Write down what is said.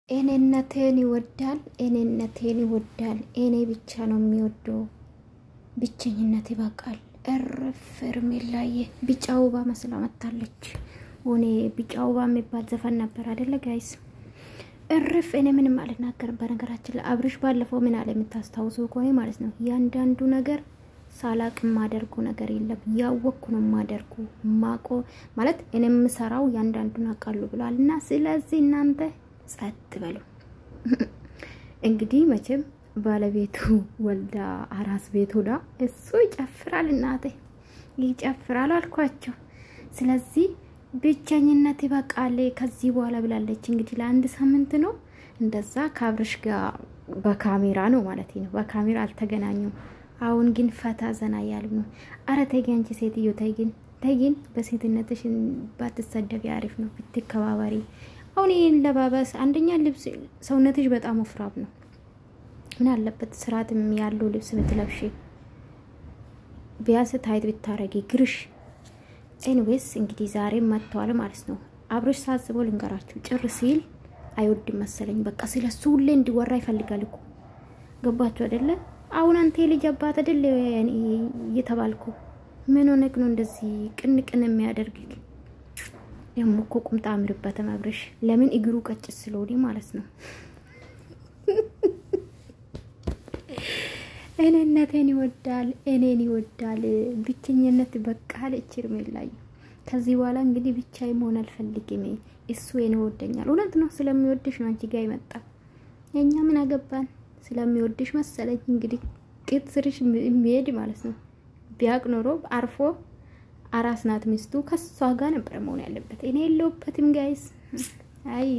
እኔነቴን ይወዳል እኔነቴን ይወዳል እኔ ብቻ ነው የሚወደው ብቸኝነት ይበቃል እርፍርሜላዬ ቢጫውባ መስላ መጣለች ወኔ ቢጫውባ የሚባል ዘፈን ነበር አይደለ ጋይስ እርፍ እኔ ምንም አልናገርም በነገራችን ላይ አብርሽ ባለፈው ምን አለ የምታስታውሱ ከሆነ ማለት ነው ያንዳንዱ ነገር ሳላቅ ማደርጉ ነገር የለም ያወኩ ነው ማደርጉ ማቆ ማለት እኔም ሰራው ያንዳንዱን አቃሉ ብሏልና ስለዚህ እናንተ ጸጥ በሉ እንግዲህ መቼም ባለቤቱ ወልዳ አራስ ቤት ሆዳ እሱ ይጨፍራል እናቴ ይጨፍራል አልኳቸው ስለዚህ ብቸኝነት ይበቃል ከዚህ በኋላ ብላለች እንግዲህ ለአንድ ሳምንት ነው እንደዛ ካብርሽ ጋር በካሜራ ነው ማለት ነው በካሜራ አልተገናኙም አሁን ግን ፈታ ዘና ያሉ ነው አረ ተገንጂ ሴትዮ ተይን በሴትነትሽ ባትሰደብ ያሪፍ ነው ብትከባበሪ አሁን ይሄን ለባባስ አንደኛ ልብስ ሰውነትሽ በጣም ወፍራም ነው ምን አለበት ስራትም ያለው ልብስ ብትለብሺ ቢያንስ ታይት ብታረጊ ግርሽ ኤኒዌይስ እንግዲህ ዛሬ መጥቷል ማለት ነው አብርሽ ሳስቦ ልንገራችሁ ጭር ሲል አይወድም መሰለኝ በቃ ስለሱ ሁሌ እንዲወራ ይፈልጋል እኮ ገባችሁ አይደለ አሁን አንተ ልጅ አባት አይደለ እየተባልኩ ምን ሆነክ ነው እንደዚህ ቅንቅን የሚያደርግ የምኮ ቁምጣ አምርበት አብርሽ ለምን እግሩ ቀጭስ ስለሆነ ማለት ነው እኔነቴን ይወዳል እኔን ይወዳል ብቸኝነት በቃል እችርሜላይ ከዚህ በኋላ እንግዲህ ብቻዬ መሆን አልፈልግም እሱ የኔ ወደኛል እውነት ነው ስለሚወድሽ ነው አንቺ ጋር ይመጣ የኛ ምን አገባን ስለሚወድሽ መሰለኝ እንግዲህ ጥት ስርሽ የሚሄድ ማለት ነው ቢያቅ ኖሮ አርፎ አራስ ናት ሚስቱ ከሷ ጋር ነበር መሆን ያለበት እኔ የለውበትም ጋይስ አይ